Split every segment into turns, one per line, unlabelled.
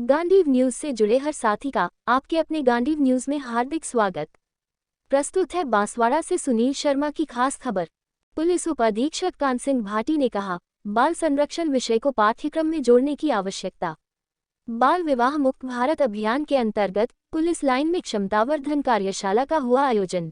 Gandiv news से जुड़े हर साथी का आपके अपने गांडीव न्यूज में हार्दिक स्वागत। प्रस्तुत है बांसवाड़ा से सुनील शर्मा की खास खबर। पुलिस उप अधीक्षक कानसिंह भाटी ने कहा, बाल संरक्षण विषय को पाठ्यक्रम में जोड़ने की आवश्यकता। बाल विवाह मुक्त भारत अभियान के अंतर्गत पुलिस लाइन में क्षमतावर्धन कार्यशाला का हुआ आयोजन।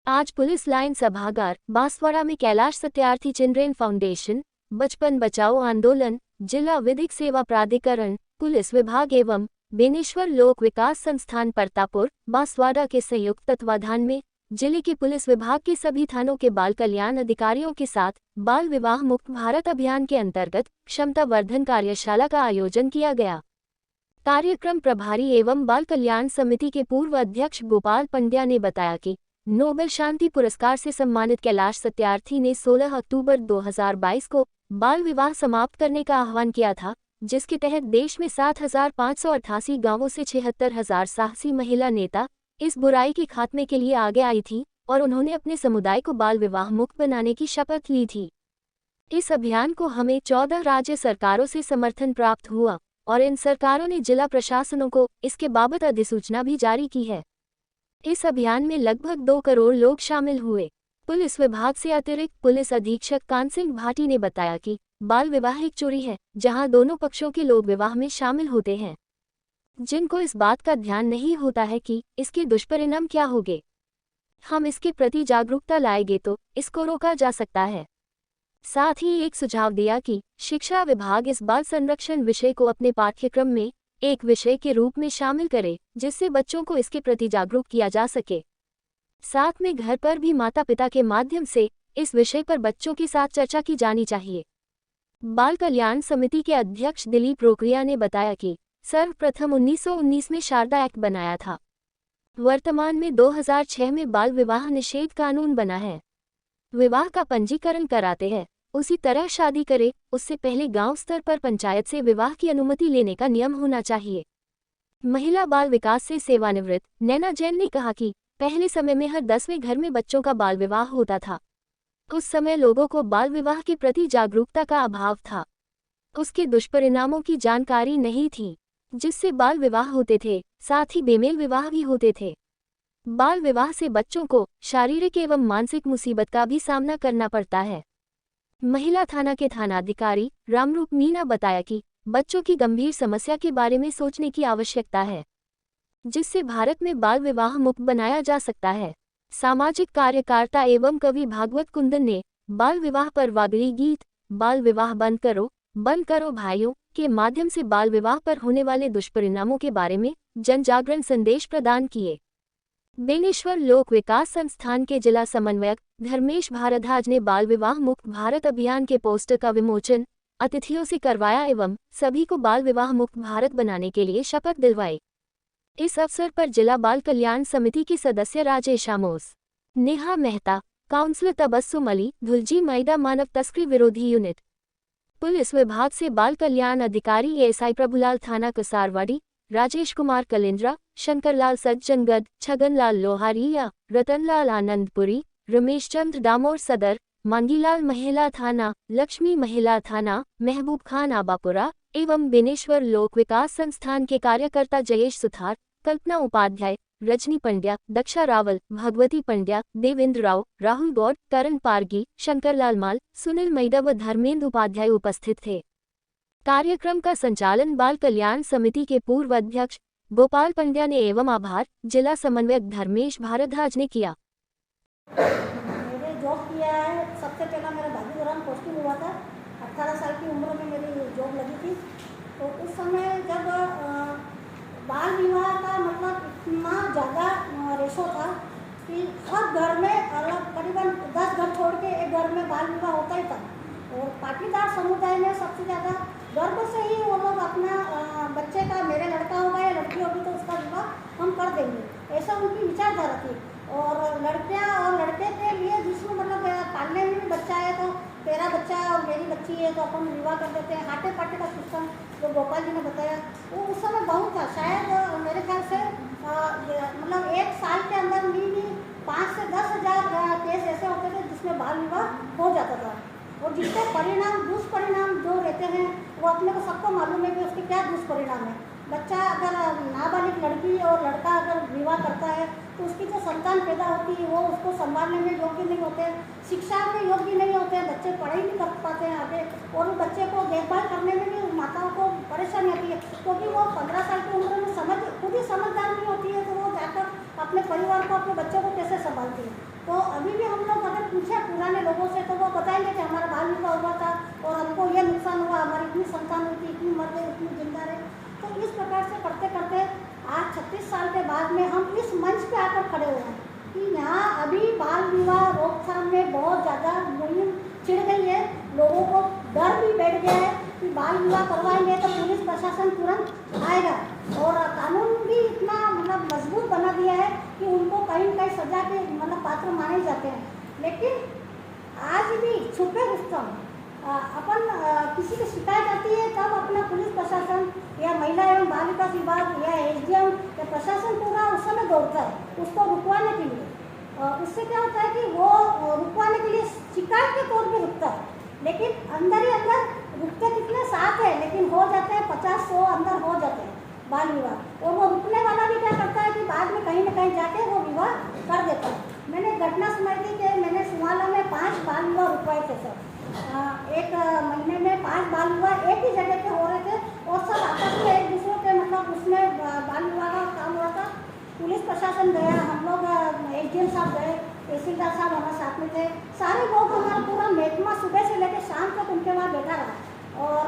आज पुलिस लाइन सभागार बांसवाड़ा में कैलाश सत्यार्थी चिल्ड्रेन फाउंडेशन, बचपन बचाओ आंदोलन, जिला विधिक सेवा प्राधिकरण, पुलिस विभाग एवं बेनेश्वर लोक विकास संस्थान परतापुर बांसवाड़ा के संयुक्त तत्वाधान में जिले के पुलिस विभाग के सभी थानों के बाल कल्याण अधिकारियों के साथ बाल विवाह मुक्त भारत अभियान के अंतर्गत क्षमतावर्धन कार्यशाला का आयोजन किया गया। कार्यक्रम प्रभारी एवं बाल कल्याण समिति के पूर्व अध्यक्ष गोपाल पंड्या ने बताया कि नोबेल शांति पुरस्कार से सम्मानित कैलाश सत्यार्थी ने 16 अक्टूबर 2022 को बाल विवाह समाप्त करने का आह्वान किया था, जिसके तहत देश में 7,588 गांवों से 76,000 साहसी महिला नेता इस बुराई के खात्मे के लिए आगे आई थी और उन्होंने अपने समुदाय को बाल विवाह मुक्त बनाने की शपथ ली थी। इस अभियान को हमें 14 राज्य सरकारों से समर्थन प्राप्त हुआ और इन सरकारों ने जिला प्रशासनों को इसके बाबत अधिसूचना भी जारी की है। इस अभियान में लगभग 2 करोड़ लोग शामिल हुए। पुलिस विभाग से अतिरिक्त पुलिस अधीक्षक कानसिंह भाटी ने बताया कि बाल विवाह एक चोरी है, जहां दोनों पक्षों के लोग विवाह में शामिल होते हैं, जिनको इस बात का ध्यान नहीं होता है कि इसके दुष्परिणाम क्या होंगे। हम इसके प्रति जागरूकता लाएंगे तो इसको रोका जा सकता है। साथ ही एक सुझाव दिया कि शिक्षा विभाग इस बाल संरक्षण विषय को अपने पाठ्यक्रम में एक विषय के रूप में शामिल करे, जिससे बच्चों को इसके प्रति जागरूक किया जा सके। साथ में घर पर भी माता पिता के माध्यम से इस विषय पर बच्चों के साथ चर्चा की जानी चाहिए। बाल कल्याण समिति के अध्यक्ष दिलीप रोकरिया ने बताया कि सर्वप्रथम 1919 में शारदा एक्ट बनाया था। वर्तमान में 2006 में बाल विवाह निषेध कानून बना है। विवाह का पंजीकरण कराते हैं, उसी तरह शादी करे, उससे पहले गांव स्तर पर पंचायत से विवाह की अनुमति लेने का नियम होना चाहिए। महिला बाल विकास से सेवानिवृत्त नैना जैन ने कहा कि पहले समय में हर 10वें घर में बच्चों का बाल विवाह होता था। उस समय लोगों को बाल विवाह के प्रति जागरूकता का अभाव था, उसके दुष्परिणामों की जानकारी नहीं थी, जिससे बाल विवाह होते थे, साथ ही बेमेल विवाह भी होते थे। बाल विवाह से बच्चों को शारीरिक एवं मानसिक मुसीबत का भी सामना करना पड़ता है। महिला थाना के थानाधिकारी रामरूप मीना बताया कि बच्चों की गंभीर समस्या के बारे में सोचने की आवश्यकता है, जिससे भारत में बाल विवाह मुक्त बनाया जा सकता है। सामाजिक कार्यकर्ता एवं कवि भागवत कुंदन ने बाल विवाह पर वागली गीत बाल विवाह बंद करो भाइयों के माध्यम से बाल विवाह पर होने वाले दुष्परिणामों के बारे में जन जागरण संदेश प्रदान किए। बेनेश्वर लोक विकास संस्थान के जिला समन्वयक धर्मेश भारद्वाज ने बाल विवाह मुक्त भारत अभियान के पोस्टर का विमोचन अतिथियों से करवाया एवं सभी को बाल विवाह मुक्त भारत बनाने के लिए शपथ दिलवाई। इस अवसर पर जिला बाल कल्याण समिति के सदस्य राजेश आमोस, नेहा मेहता, काउंसलर तबस्सुम अली, धुलजी मैदा मानव तस्करी विरोधी यूनिट, पुलिस विभाग से बाल कल्याण अधिकारी एएसआई प्रभुलाल थाना कसारवाड़ी, राजेश कुमार कलिंद्रा, शंकरलाल सज्जनगढ़, छगनलाल लोहारिया, रतनलाल आनंदपुरी, रमेश चंद्र डामोर सदर, मांगीलाल महिला थाना, लक्ष्मी महिला थाना, महबूब खान आबापुरा एवं बेनेश्वर लोक विकास संस्थान के कार्यकर्ता जयेश सुथार, कल्पना उपाध्याय, रजनी पंड्या, दक्षा रावल, भगवती पंड्या, देवेंद्र राव, राहुल गौड़, करण पारगी, शंकरलाल माल, सुनील मैदा व धर्मेंद्र उपाध्याय उपस्थित थे। कार्यक्रम का संचालन बाल कल्याण समिति के पूर्व अध्यक्ष गोपाल पंड्या ने एवं आभार जिला समन्वयक धर्मेश भारद्वाज ने किया।
मैंने जॉब किया है। सबसे पहला मेरा भागीपुरा पोस्टिंग हुआ था। 18 साल की उम्र में मेरी जॉब लगी थी। तो उस समय जब बाल विवाह का मतलब इतना ज़्यादा रेशो था कि हर घर में करीबन 10 घर छोड़ के एक घर में बाल विवाह होता ही था। और पाटीदार समुदाय में सबसे ज़्यादा गर्व से ही वो लोग अपना बच्चे का मेरा लड़का होगा या लड़की होगी तो उसका विवाह हम कर देंगे, ऐसा उनकी विचारधारा थी। और लड़कियां और लड़के के लिए जिसमें मतलब पालने में भी बच्चा है तो तेरा बच्चा और मेरी बच्ची है तो अपन विवाह कर देते हैं। हाटे पाटे का सिस्टम जो गोपाल जी ने बताया वो उस समय बहुत था। शायद मेरे ख्याल से मतलब एक साल के अंदर भी 5 से 10 हज़ार केस ऐसे होते थे जिसमें बाल विवाह हो जाता था। और जिसके परिणाम दुष्परिणाम जो रहते हैं वो अपने को सबको मालूम है कि उसके क्या दुष्परिणाम है। बच्चा अगर नाबालिग लड़की और लड़का अगर विवाह करता है तो उसकी जो संतान पैदा होती है वो उसको संभालने में योग्य नहीं होते, शिक्षा में योग्य नहीं होते हैं, बच्चे पढ़ाई नहीं कर पाते हैं आगे, और उस बच्चे को देखभाल करने में भी माताओं को परेशानी आती है, क्योंकि वो 15 साल की उम्र में खुद ही समझदार नहीं होती है, तो वो जाकर अपने परिवार को, अपने बच्चों को कैसे संभालती है। तो अभी भी हम लोग अगर पूछे पुराने लोगों से तो वो बताएंगे कि हमारा बाल विवाह हुआ था और हमको ये नुकसान हुआ, हमारी इतनी संतान हुई थी, इतनी मर गई, इतनी जिंदा रहे। तो इस प्रकार से करते करते आज 36 साल के बाद में हम इस मंच पे आकर खड़े हुए हैं कि यहाँ अभी बाल विवाह रोकथाम में बहुत ज़्यादा मुहिम छिड़ गई है, लोगों को डर भी बैठ गया है कि बाल विवाह करवाएंगे तो पुलिस प्रशासन तुरंत आएगा, और कानून भी इतना मतलब मजबूत बना दिया है कि उनको कहीं न कहीं सजा के मतलब पात्र माने जाते हैं। लेकिन आज भी छुपे रुस्तम अपन किसी की शिकायत आती है तब अपना पुलिस प्रशासन या महिला एवं बाल विकास विभाग या एसडीएम या प्रशासन पूरा उस समय दौड़ता है उसको रुकवाने के लिए। उससे क्या होता है कि वो रुकवाने के लिए शिकायत के तौर पे रुकता है, लेकिन अंदर ही अंदर रुकते कितने साथ है, लेकिन हो जाते हैं 50-100 अंदर हो जाते हैं बाल विवाह, और वो रुकने वाला भी क्या करता है कि बाद में कहीं न कहीं जाके वो विवाह कर देता है। मैंने घटना सुनाई थी कि मैंने सुमाला में 5 बाल विवाह रुकवाए थे सर, एक महीने में 5 बाल विवाह एक ही जगह पे हो रहे थे और सब आपस में एक दूसरे के मतलब उसमें बाल विवाह का काम हुआ था। पुलिस प्रशासन गया, हम लोग एसडीएम साहब गए, तहसीलदार साहब हमारे साथ में थे, सारे लोग हमारा पूरा महकमा सुबह से लेकर शाम तक उनके वहाँ बैठा रहा और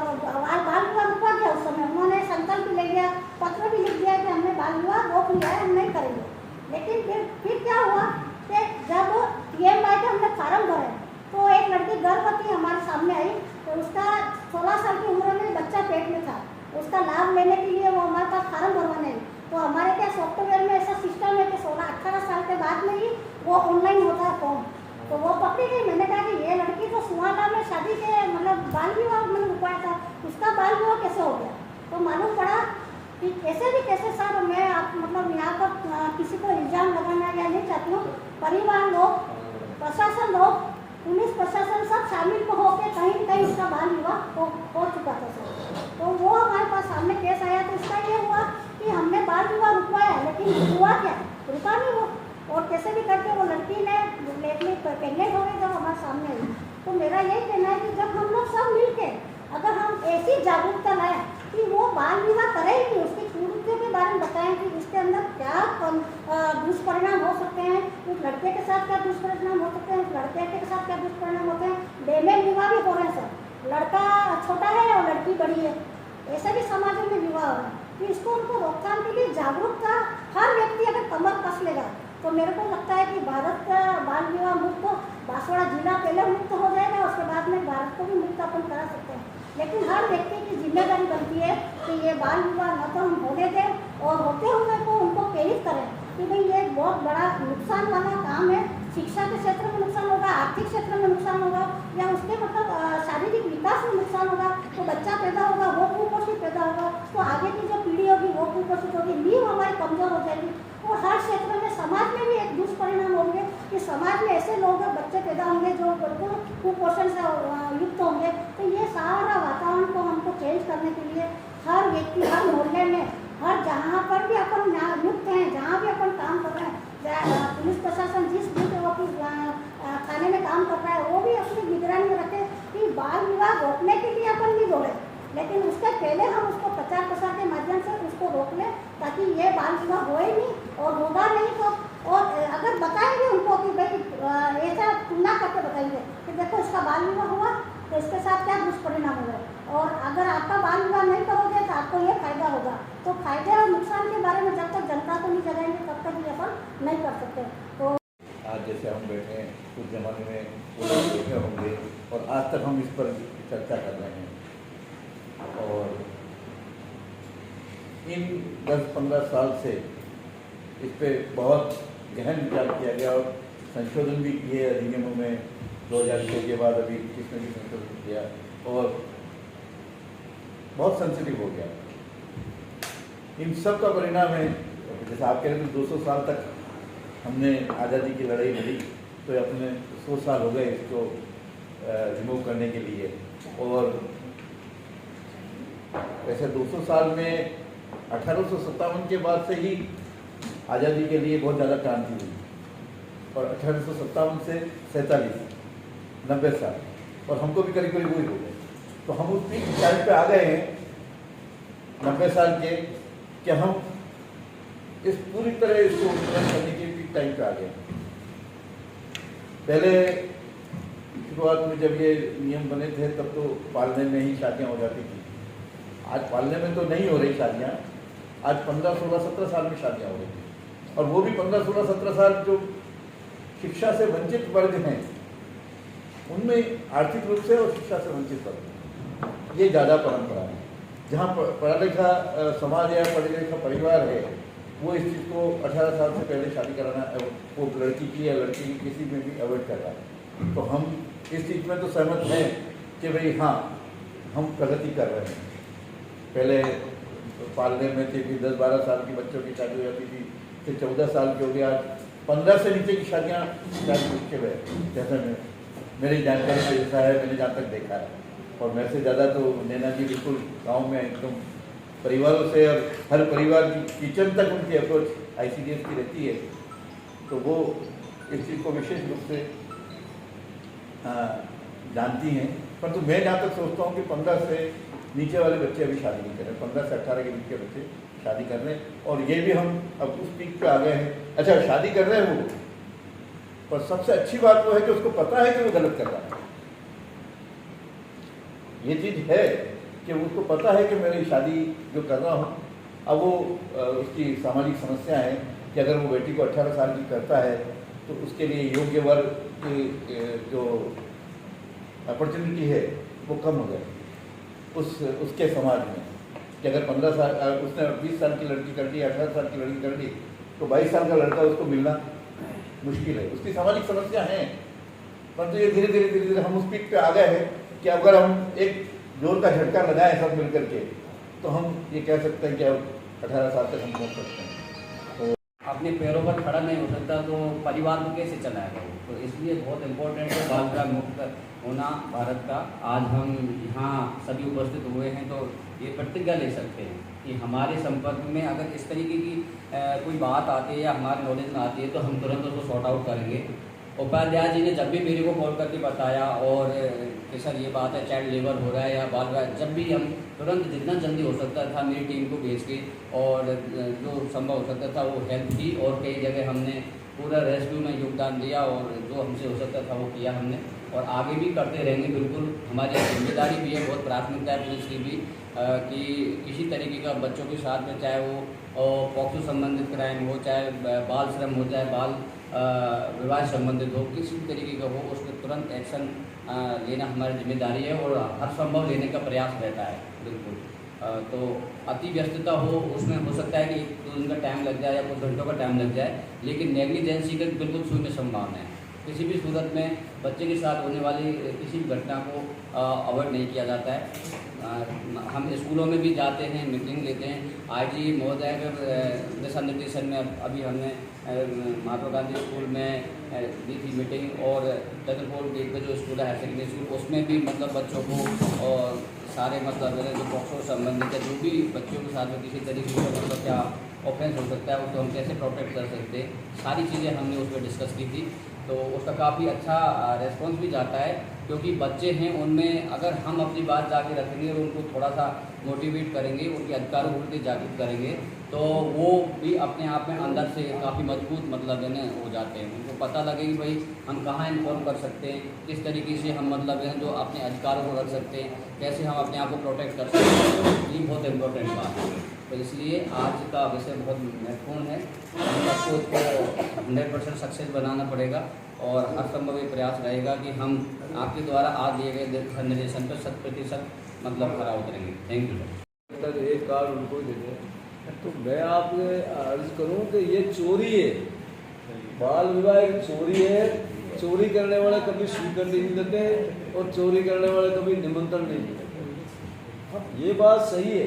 बाल विवाह रुकवा गया। उस समय उन्होंने संकल्प ले लिया, पत्र भी लिख दिया कि हमने बाल विवाह रोक लिया है, हम नहीं करेंगे। लेकिन फिर क्या हुआ कि जब पीएमवाई के हमने फार्म भरे तो एक लड़की गर्भवती हमारे सामने आई, तो उसका 16 साल की उम्र में बच्चा पेट में था, उसका लाभ लेने के लिए वो हमारे पास फार्म भरवाने आई। तो हमारे क्या सॉफ्टवेयर में ऐसा सिस्टम है कि 16-18 साल के बाद में ही वो ऑनलाइन होता है फॉर्म, तो वो पकड़ी गई। मैंने कहा कि ये लड़की तो सुहाना में शादी के मतलब बाल विवाह मैंने रुकवाया था, उसका बाल विवाह कैसे हो गया? तो मालूम पड़ा कि कैसे भी कैसे सर, मैं आप मतलब यहाँ पर किसी को इल्ज़ाम लगाना या नहीं चाहती हूँ, परिवार लोग, प्रशासन लोग, पुलिस प्रशासन सब शामिल को होकर कहीं न कहीं उसका बाल विवाह हो चुका था सर। तो वो हमारे पास सामने केस आया, तो इसका ये हुआ कि हमने बाल विवाह रुकवाया, लेकिन हुआ क्या, रुका नहीं वो, और कैसे भी करके वो लड़की ने प्रेगनेंट हो गई जब हमारे सामने आई। तो मेरा यही कहना है कि जब हम लोग सब मिल के अगर हम ऐसी जागरूकता लाएँ कि वो बाल विवाह करेंगे, उसकी कुरीतियों के बारे में बताएं कि इसके अंदर क्या दुष्परिणाम हो सकते हैं, उस लड़के के साथ क्या दुष्परिणाम हो सकते हैं, उस लड़के के साथ क्या दुष्परिणाम होते हैं। बेमेल विवाह भी हो रहे हैं सर, लड़का छोटा है और लड़की बड़ी है, ऐसे भी समाजों में विवाह हो रहा है। तो इसको उनको रोकथाम के लिए जागरूकता हर व्यक्ति अगर कमर कस लेगा तो मेरे को लगता है कि भारत का बाल विवाह मुक्त, बांसवाड़ा जिला पहले मुक्त हो जाएगा, उसके बाद में भारत को भी मुक्त अपन करा सकते हैं। लेकिन हर व्यक्ति की जिम्मेदारी बनती है कि ये बाल विवाह न तो हम होने दें और होते हुए को उनको प्रेरित करें कि भाई ये बहुत बड़ा नुकसान वाला काम है, शिक्षा के क्षेत्र में नुकसान होगा, आर्थिक क्षेत्र में नुकसान होगा, या उसके मतलब शारीरिक विकास में नुकसान होगा, तो बच्चा पैदा होगा वो कुपोषित पैदा होगा, तो आगे की जो पीढ़ी होगी वो कुपोषित होगी, नींव हमारी कमजोर हो जाएगी, और हर क्षेत्र में समाज में भी एक दुष्परिणाम होंगे कि समाज में ऐसे लोग बच्चे पैदा होंगे जो बिल्कुल कुपोषण से युक्त होंगे। तो ये सारा वातावरण को हमको चेंज करने के लिए हर व्यक्ति, हर मोहल्ले में, हर जहाँ पर भी अपन युक्त हैं, जहाँ भी अपन काम कर रहे हैं, पुलिस प्रशासन जिस भी थाने में काम कर रहा है वो भी अपनी निगरानी में रखे कि बाल विवाह रोकने के लिए अपन नहीं दौड़े, लेकिन उसके पहले हम उसको प्रचार प्रसार के माध्यम से उसको रोक लें ताकि ये बाल विवाह होए नहीं और होगा नहीं। तो और अगर बताएंगे उनको कि भाई ऐसा तुलना करके बताएंगे कि देखो इसका बाल विवाह हुआ तो इसके साथ क्या दुष्परिणाम हुआ, और अगर आपका बाल विवाह नहीं करोगे तो आपको ये फायदा होगा। तो फायदे और नुकसान के बारे में जब तक जनता को नहीं जगाएंगे तब तक ये अपन नहीं कर सकते। तो
आज जैसे हम बैठे हैं उस जमाने में वो लोग बैठे होंगे और आज तक हम इस पर चर्चा कर रहे हैं, और इन 10-15 साल से इस पर बहुत गहन विचार किया गया और संशोधन भी किए अधिनियमों में। 2006 के बाद अभी 21 में भी संशोधन किया और बहुत सेंसिटिव हो गया। इन सब का परिणाम है, जैसे आप कह रहे थे 200 साल तक हमने आज़ादी की लड़ाई लड़ी, तो अपने 100 साल हो गए इसको रिमूव करने के लिए। और वैसे 200 साल में 1857 के बाद से ही आज़ादी के लिए बहुत ज़्यादा क्रांति हुई, और 1857 से 47 90 साल, और हमको भी करीब करीब वही हो गए। तो हम उस पीक टाइम पे आ गए हैं 90 साल के, कि हम इस पूरी तरह इसको उत्पन्न करने के पीक टाइम पे आ गए। पहले शुरुआत में जब ये नियम बने थे तब तो पालने में ही शादियाँ हो जाती थी। आज पालने में तो नहीं हो रही शादियाँ, आज 15, 16, 17 साल में शादियाँ हो रही हैं, और वो भी 15, 16, 17 साल जो शिक्षा से वंचित वर्ग हैं उनमें आर्थिक रूप से और शिक्षा से वंचित वर्ग, ये ज़्यादा परंपरा है। जहाँ पढ़ा लिखा समाज या पढ़ा लिखा परिवार है वो इस चीज़ को 18 साल से पहले शादी कराना, वो लड़की की या लड़की की किसी में भी अवॉइड कर रहा है। तो हम इस चीज़ में तो सहमत हैं कि भाई हाँ, हम प्रगति कर रहे हैं। पहले पालने में थे कि 10-12 साल की बच्चों की शादी हो जाती थी, फिर 14 साल की हो गई, आज 15 से नीचे की शादियाँ शायद मुश्किल है, जैसा मेरी जानकारी से ऐसा है, मैंने जहाँ तक देखा है। और मेरे से ज़्यादा तो नैना जी बिल्कुल गाँव में एकदम परिवारों से, और हर परिवार की किचन तक उनकी अप्रोच ICDS की रहती है, तो वो इस चीज़ को विशेष रूप से जानती हैं। परंतु मैं जहाँ तक सोचता हूँ कि 15 से नीचे वाले बच्चे अभी शादी नहीं कर रहे, 15 से 18 के बीच के बच्चे शादी कर रहे हैं, और ये भी हम अब उस पीक पे आ गए हैं। अच्छा, शादी कर रहे हैं वो, पर सबसे अच्छी बात वो है कि उसको पता है कि वो गलत कर रहा है। ये चीज़ है कि उसको पता है कि मैं शादी जो कर रहा हूँ, अब वो उसकी सामाजिक समस्या है कि अगर वो बेटी को 18 साल की करता है तो उसके लिए योग्य वर्ग की जो अपॉर्चुनिटी है वो कम हो जाए उसके समाज में। कि अगर 15 साल उसने 20 साल की लड़की कर दी, 18 साल की लड़की कर दी, तो 22 साल का लड़का उसको मिलना मुश्किल है। उसकी सामाजिक समस्या है, परंतु ये धीरे धीरे हम उस पीक पे आ गए हैं कि अगर हम एक जोर का झटका लगाएं सब मिल करके, तो हम ये कह सकते हैं कि अब 18 साल तक हम पहुँच सकते हैं।
अपने पैरों पर खड़ा नहीं हो सकता तो परिवार को कैसे चलाएगा वो? तो इसलिए बहुत इम्पोर्टेंट है बाल विवाह मुक्त होना भारत का। आज हम यहाँ सभी उपस्थित हुए हैं तो ये प्रतिज्ञा ले सकते हैं कि हमारे संपर्क में अगर इस तरीके की कोई बात आती है या हमारे नॉलेज में आती है तो हम तुरंत उसको सॉर्ट आउट करेंगे। उपाध्याय जी ने जब भी मेरे को कॉल करके बताया और कि सर ये बात है चाइल्ड लेबर हो रहा है या बाल विवाह, जब भी हम तुरंत जितना जल्दी हो सकता था मेरी टीम को भेज के और जो संभव हो सकता था वो हेल्प की, और कई जगह हमने पूरा रेस्क्यू में योगदान दिया और जो हमसे हो सकता था वो किया हमने, और आगे भी करते रहेंगे। बिल्कुल हमारी जिम्मेदारी भी है, बहुत प्राथमिकता है पुलिस की भी कि किसी तरीके का बच्चों के साथ में, चाहे वो पॉक्सो संबंधित क्राइम हो, चाहे बाल श्रम हो, चाहे बाल विवाह संबंधित हो, किसी तरीके का हो, उस पर तुरंत एक्शन लेना हमारी जिम्मेदारी है और हर संभव लेने का प्रयास रहता है। बिल्कुल तो अति व्यस्तता हो उसमें हो सकता है कि 1-2 दिन का टाइम लग जाए या कुछ घंटों का टाइम लग जाए, लेकिन नेग्लिजेंसी का बिल्कुल शून्य संभावना है। किसी भी सूरत में बच्चे के साथ होने वाली किसी भी घटना को अवॉइड नहीं किया जाता है। हम स्कूलों में भी जाते हैं, मीटिंग लेते हैं। IG महोदय के दिशा निर्देशन में अभी हमने महात्मा गांधी स्कूल में दी थी मीटिंग, और चंद्रपुर गेट पे जो स्कूल है हायर सेकेंडरी स्कूल, उसमें भी मतलब बच्चों को और सारे मतलब जो पॉक्सो संबंधित है, जो भी बच्चों के साथ में किसी तरीके का मतलब क्या ऑफेंस हो सकता है उसको हम कैसे प्रोटेक्ट कर सकते हैं, सारी चीज़ें हमने उस पर डिस्कस की थी। तो उसका काफ़ी अच्छा रेस्पॉन्स भी जाता है, क्योंकि बच्चे हैं उनमें अगर हम अपनी बात जाके रखेंगे और उनको थोड़ा सा मोटिवेट करेंगे, उनके अधिकारों के प्रति जागरूक करेंगे, तो वो भी अपने आप में अंदर से काफ़ी मजबूत मतलब है ना हो जाते हैं। उनको पता लगे कि भाई हम कहाँ इन्फॉर्म कर सकते हैं, किस तरीके से हम मतलब है जो अपने अधिकारों को रख सकते हैं, कैसे हम अपने आप को प्रोटेक्ट कर सकते हैं। ये बहुत इम्पोर्टेंट बात है। तो इसलिए आज का विषय बहुत महत्वपूर्ण है। हम सबको इसको 100% सक्सेस बनाना पड़ेगा और हर संभव ये प्रयास रहेगा कि हम आपके द्वारा आज दिए गए दिशा निर्देशन पर 100% मतलब खरा उतरेंगे। Thank you
sir. एक कार्ड उनको दे दें तो मैं आपसे अर्ज करूं कि ये चोरी है, बाल विवाह एक चोरी है। चोरी करने वाले कभी स्वीकृति नहीं देते और चोरी करने वाले कभी निमंत्रण नहीं देते। अब ये बात सही है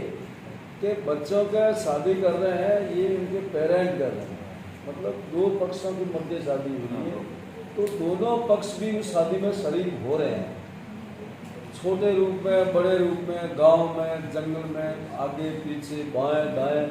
कि बच्चों का शादी कर रहे हैं, ये इनके पेरेंट कर रहे हैं, मतलब 2 पक्षों के मध्य शादी हुई है, तो दोनों पक्ष भी उस शादी में शरीक हो रहे हैं। छोटे रूप में, बड़े रूप में, गांव में, जंगल में, आगे पीछे, बाएं दाएं,